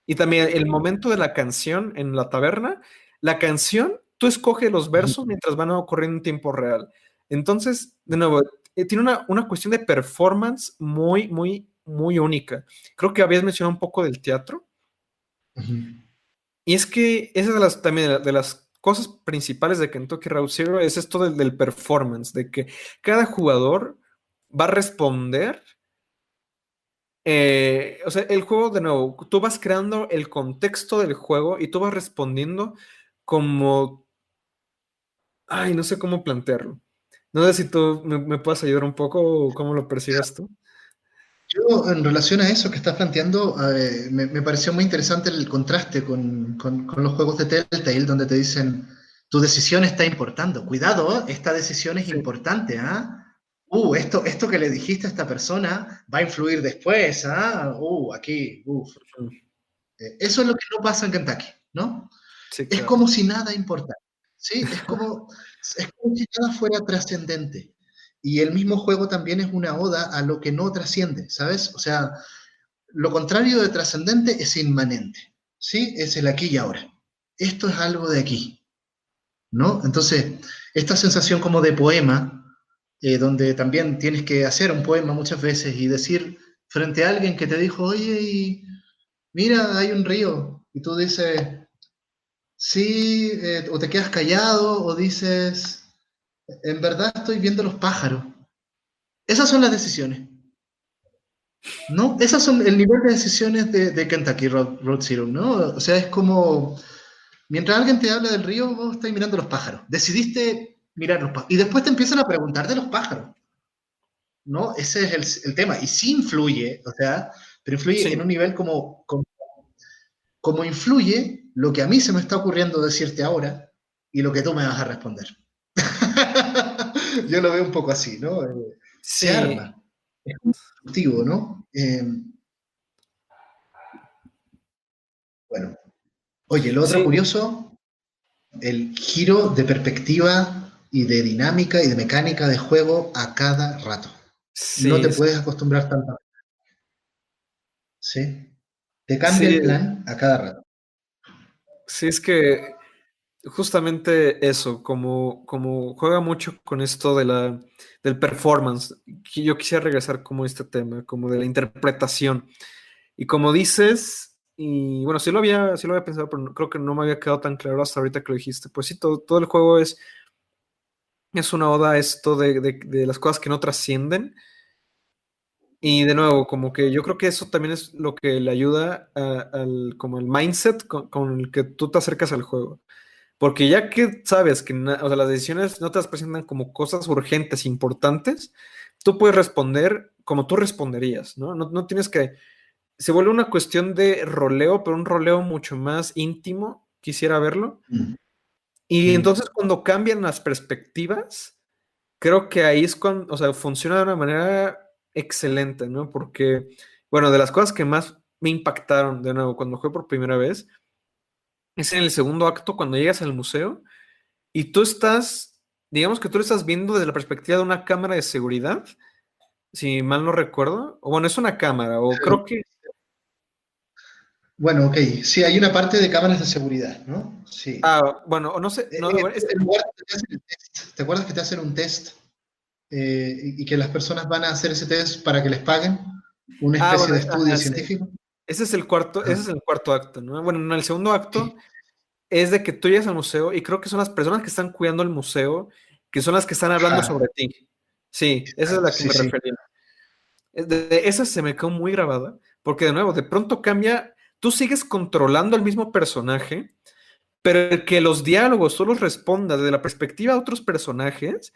Y también el momento de la canción en la taberna, la canción, tú escoges los versos mientras van ocurriendo en tiempo real. Entonces, de nuevo, tiene una cuestión de performance muy, muy, muy única. Creo que habías mencionado un poco del teatro. Y es que esa es también de las cosas principales de Kentucky Route Zero, es esto del performance, de que cada jugador va a responder. O sea, el juego, de nuevo, tú vas creando el contexto del juego y tú vas respondiendo como, no sé cómo plantearlo. No sé si tú me puedes ayudar un poco o cómo lo percibas tú. Yo, en relación a eso que estás planteando, me pareció muy interesante el contraste con los juegos de Telltale, donde te dicen, tu decisión está importando. Cuidado, esta decisión es Sí. importante, ¿ah? Esto que le dijiste a esta persona va a influir después, ¿ah? Aquí, uf. Eso es lo que no pasa en Kentucky, ¿no? Sí, Es claro. como si nada importara, ¿sí? Es como si nada fuera trascendente. Y el mismo juego también es una oda a lo que no trasciende, ¿sabes? O sea, lo contrario de trascendente es inmanente, ¿sí? Es el aquí y ahora. Esto es algo de aquí, ¿no? Entonces, esta sensación como de poema, donde también tienes que hacer un poema muchas veces y decir frente a alguien que te dijo, oye, mira, hay un río, y tú dices, sí, o te quedas callado o dices, en verdad estoy viendo los pájaros. Esas son las decisiones, ¿no? Esas son el nivel de decisiones de Kentucky Road Zero, ¿no? O sea, es como, mientras alguien te habla del río, vos estás mirando los pájaros. Decidiste mirar los pájaros. Y después te empiezan a preguntar de los pájaros, ¿no? Ese es el tema. Y sí influye, o sea, pero influye en Sí. un nivel como influye lo que a mí se me está ocurriendo decirte ahora y lo que tú me vas a responder. Yo lo veo un poco así, ¿no? Se Sí, arma. Es constructivo, ¿no? Bueno, oye, lo otro sí, curioso, el giro de perspectiva y de dinámica y de mecánica de juego a cada rato. No te sí, puedes acostumbrar tanto, ¿sí? Te cambia sí, el plan a cada rato. sí, es que justamente eso, como juega mucho con esto del performance, que yo quisiera regresar como a este tema, como de la interpretación. Y como dices, y bueno, sí lo había pensado, pero creo que no me había quedado tan claro hasta ahorita que lo dijiste. Pues sí, todo el juego es una oda a esto de las cosas que no trascienden. Y de nuevo, como que yo creo que eso también es lo que le ayuda como el mindset con el que tú te acercas al juego. Porque ya que sabes que o sea, las decisiones no te las presentan como cosas urgentes, importantes, tú puedes responder como tú responderías, ¿no? No tienes que... Se vuelve una cuestión de roleo, pero un roleo mucho más íntimo, quisiera verlo. Mm, Y mm. entonces cuando cambian las perspectivas, creo que ahí es cuando, o sea, funciona de una manera excelente, ¿no? Porque, bueno, de las cosas que más me impactaron, de nuevo, cuando jugué por primera vez, es en el segundo acto, cuando llegas al museo y tú estás, digamos que tú lo estás viendo desde la perspectiva de una cámara de seguridad, si mal no recuerdo, o bueno, es una cámara, o creo que, Bueno, ok, sí, hay una parte de cámaras de seguridad, ¿no? Sí. bueno, o no sé, no, bueno, El lugar donde te hacen el test. ¿Te acuerdas que te hacen un test y que las personas van a hacer ese test para que les paguen? Una especie bueno, de estudio ajá, sí. científico. Ese Ajá. es el cuarto acto, ¿no? Bueno, en el segundo acto Sí. es de que tú llegas al museo y creo que son las personas que están cuidando el museo, que son las que están hablando Ajá. sobre ti. Sí, esa es Exacto, la que sí, me sí. refería. Esa se me quedó muy grabada, porque de nuevo, de pronto cambia, tú sigues controlando al mismo personaje, pero el que los diálogos solo responda desde la perspectiva de otros personajes,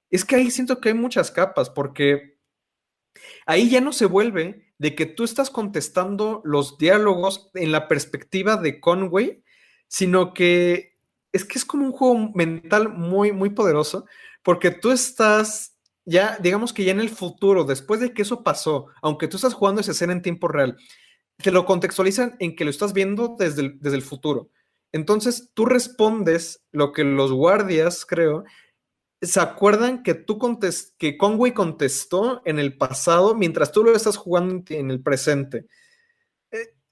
es que ahí siento que hay muchas capas, porque ahí ya no se vuelve de que tú estás contestando los diálogos en la perspectiva de Conway, sino que es como un juego mental muy, muy poderoso, porque tú estás ya, digamos que ya en el futuro, después de que eso pasó, aunque tú estás jugando esa escena en tiempo real, te lo contextualizan en que lo estás viendo desde el futuro. Entonces tú respondes lo que los guardias, creo, ¿se acuerdan que que Conway contestó en el pasado mientras tú lo estás jugando en el presente?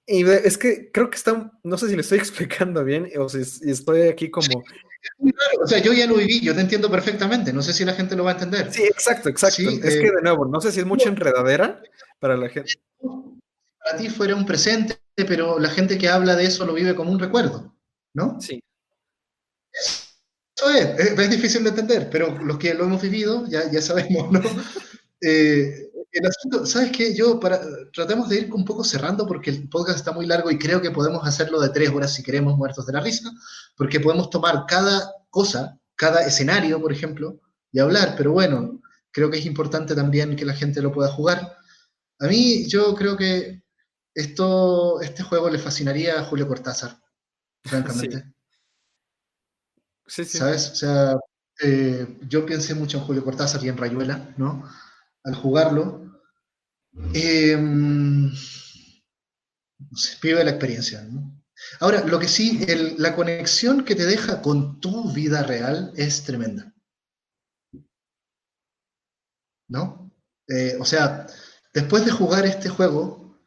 Es que creo que está, no sé si le estoy explicando bien o si estoy aquí como... Muy raro. O sea, yo ya lo viví, yo te entiendo perfectamente. No sé si la gente lo va a entender. Sí, exacto, exacto. Sí, Es que de nuevo, no sé si es mucha enredadera para la gente. para ti fuera un presente, pero la gente que habla de eso lo vive como un recuerdo, ¿no? Sí, Eso es difícil de entender, pero los que lo hemos vivido ya sabemos, ¿no? El asunto, ¿sabes qué? Tratemos de ir un poco cerrando porque el podcast está muy largo y creo que podemos hacerlo de 3 horas si queremos, muertos de la risa, porque podemos tomar cada cosa, cada escenario, por ejemplo, y hablar, pero bueno, creo que es importante también que la gente lo pueda jugar. A mí, yo creo que este juego le fascinaría a Julio Cortázar, sí, francamente. sí, sí. ¿Sabes? O sea, yo pensé mucho en Julio Cortázar y en Rayuela, ¿no? Al jugarlo. No sé, vive la experiencia, ¿no? Ahora, lo que sí, la conexión que te deja con tu vida real es tremenda, ¿no? O sea, después de jugar este juego,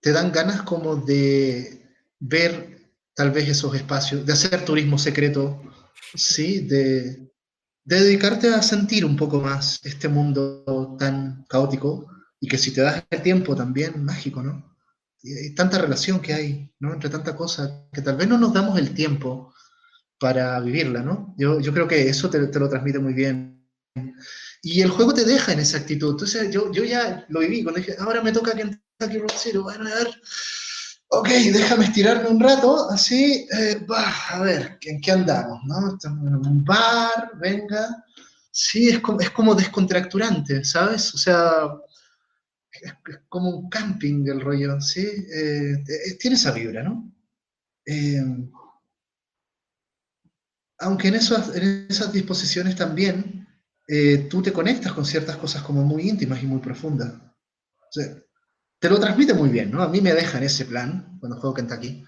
te dan ganas como de ver tal vez esos espacios, de hacer turismo secreto, ¿sí? De dedicarte a sentir un poco más este mundo tan caótico y que si te das el tiempo también mágico, ¿no? Y hay tanta relación que hay, ¿no? Entre tanta cosa que tal vez no nos damos el tiempo para vivirla, ¿no? Yo creo que eso te lo transmite muy bien. Y el juego te deja en esa actitud. Entonces yo ya lo viví, cuando dije, ahora me toca Kentucky Road Zero, bueno, a ver, ok, déjame estirarme un rato, así, a ver, ¿en qué andamos? ¿No? Estamos en un bar, venga. Sí, es como descontracturante, ¿sabes? O sea, es como un camping el rollo, ¿sí? Tiene esa vibra, ¿no? Eh, aunque en esas disposiciones también tú te conectas con ciertas cosas como muy íntimas y muy profundas. O sea, te lo transmite muy bien, ¿no? A mí me deja en ese plan cuando juego Kentucky.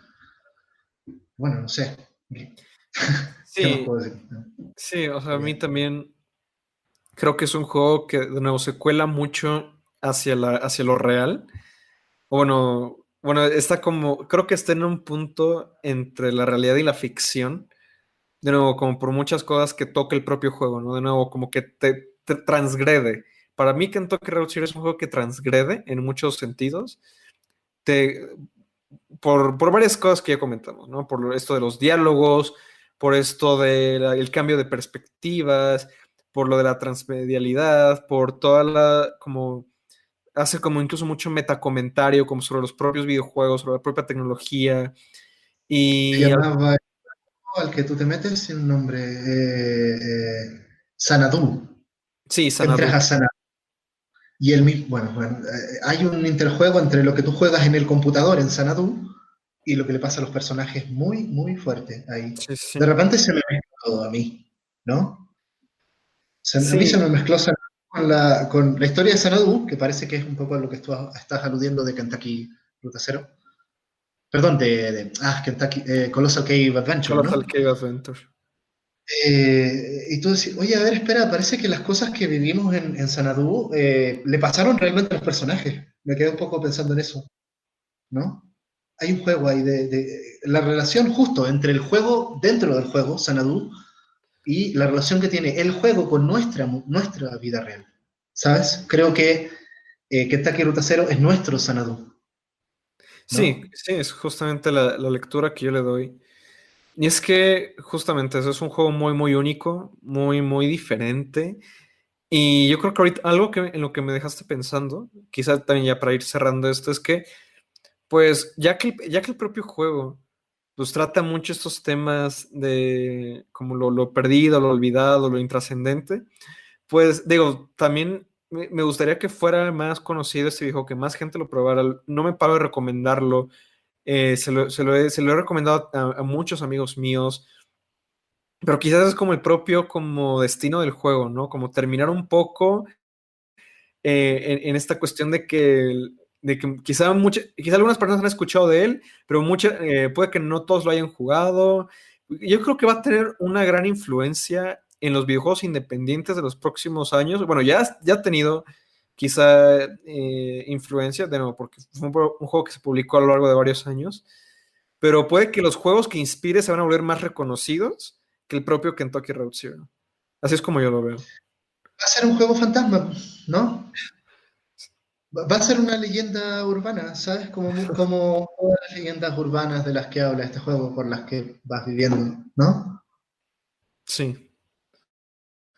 Bueno, no sé. ¿Qué más Sí, puedo decir? sí, o sea, a mí también creo que es un juego que de nuevo se cuela mucho hacia lo real. Bueno, está como, creo que está en un punto entre la realidad y la ficción. De nuevo, como por muchas cosas que toca el propio juego, ¿no? De nuevo, como que te transgrede. Para mí, Kentucky Road Zero es un juego que transgrede en muchos sentidos. Te, por varias cosas que ya comentamos, ¿no? Por esto de los diálogos, por esto del cambio de perspectivas, por lo de la transmedialidad, por toda la, como, hace como incluso mucho metacomentario como sobre los propios videojuegos, sobre la propia tecnología. Se Y llamaba al que tú te metes sin un nombre. Sanadu. sí, Entras Sanadu. a Sanadu. Y el mismo, bueno, hay un interjuego entre lo que tú juegas en el computador en Sanadu y lo que le pasa a los personajes muy, muy fuerte ahí. Sí, De sí. repente se me mezcla todo a mí, ¿no? A mí se Sí, me mezcló Sanadu con la historia de Sanadu, que parece que es un poco a lo que tú estás aludiendo de Kentucky Ruta Cero. Perdón, Kentucky, Colossal Cave Adventure, Colossal ¿no? Cave Adventure. Y tú decís, oye, a ver, espera, parece que las cosas que vivimos en Sanadu le pasaron realmente a los personajes. Me quedé un poco pensando en eso, ¿no? Hay un juego ahí de la relación justo entre el juego, dentro del juego, Sanadu, y la relación que tiene el juego con nuestra vida real. ¿Sabes? Creo que Kentucky Ruta Cero es nuestro Sanadu, Sí, ¿no? sí, es justamente la lectura que yo le doy. Y es que justamente eso es un juego muy, muy único, muy, muy diferente. Y yo creo que ahorita algo que en lo que me dejaste pensando, quizá también ya para ir cerrando esto, es que, pues, ya que el propio juego pues trata mucho estos temas de como lo perdido, lo olvidado, lo intrascendente, pues digo, también me gustaría que fuera más conocido este videojuego, que más gente lo probara. No me paro de recomendarlo. Se lo he recomendado a muchos amigos míos, pero quizás es como el propio como destino del juego, ¿no? Como terminar un poco en esta cuestión de que quizá algunas personas han escuchado de él, pero puede que no todos lo hayan jugado. Yo creo que va a tener una gran influencia en los videojuegos independientes de los próximos años. Bueno, ya ha tenido quizá influencia, de nuevo, porque fue un juego que se publicó a lo largo de varios años, pero puede que los juegos que inspire se van a volver más reconocidos que el propio Kentucky Road Zero. Así es como yo lo veo. Va a ser un juego fantasma, ¿no? Va a ser una leyenda urbana, ¿sabes? Como todas las leyendas urbanas de las que habla este juego, por las que vas viviendo, ¿no? Sí.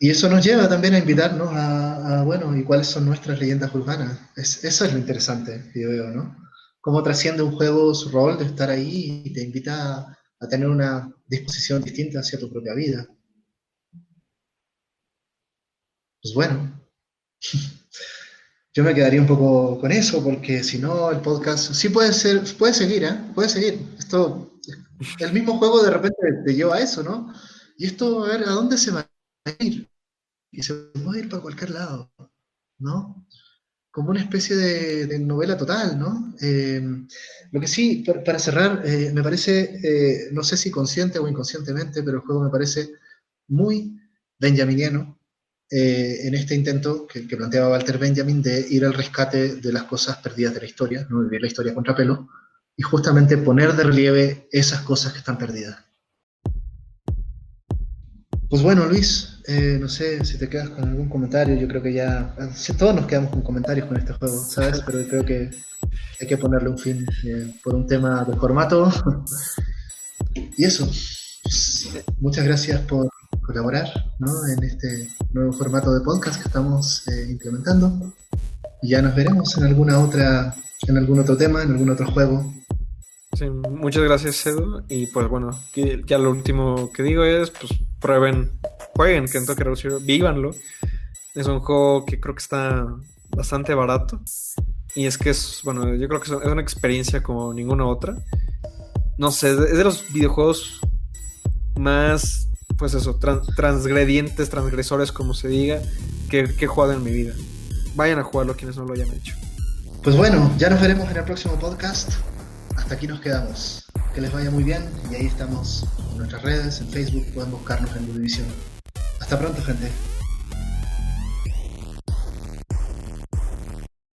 Y eso nos lleva también a invitarnos bueno, ¿y cuáles son nuestras leyendas urbanas? Eso es lo interesante que yo veo, ¿no? Cómo trasciende un juego su rol de estar ahí y te invita a tener una disposición distinta hacia tu propia vida. Pues bueno, yo me quedaría un poco con eso, porque si no, el podcast sí puede seguir, ¿eh? Puede seguir. El mismo juego de repente te lleva a eso, ¿no? Y esto, a ver, ¿a dónde se va a ir? Y se puede ir para cualquier lado, ¿no? Como una especie de novela total, ¿no? Lo que sí, para cerrar, me parece, no sé si consciente o inconscientemente, pero el juego me parece muy benjaminiano en este intento que planteaba Walter Benjamin de ir al rescate de las cosas perdidas de la historia, no vivir la historia a contrapelo, y justamente poner de relieve esas cosas que están perdidas. Pues bueno, Luis, no sé si te quedas con algún comentario, yo creo que ya, si todos nos quedamos con comentarios con este juego, ¿sabes? Pero creo que hay que ponerle un fin por un tema de formato. Y eso, pues, muchas gracias por colaborar, ¿no? En este nuevo formato de podcast que estamos implementando. Y ya nos veremos en algún otro tema, en algún otro juego. Sí, muchas gracias, Edu. Y pues bueno, ya lo último que digo es, pues jueguen Kentucky Road Zero, vívanlo. Es un juego que creo que está bastante barato. Y es que bueno, yo creo que es una experiencia como ninguna otra. No sé, es de los videojuegos más pues eso, transgredientes, transgresores, como se diga, que he jugado en mi vida. Vayan a jugarlo quienes no lo hayan hecho. Pues bueno, ya nos veremos en el próximo podcast. Hasta aquí nos quedamos. Que les vaya muy bien y ahí estamos en nuestras redes, en Facebook, pueden buscarnos en Ludivisión. Hasta pronto, gente.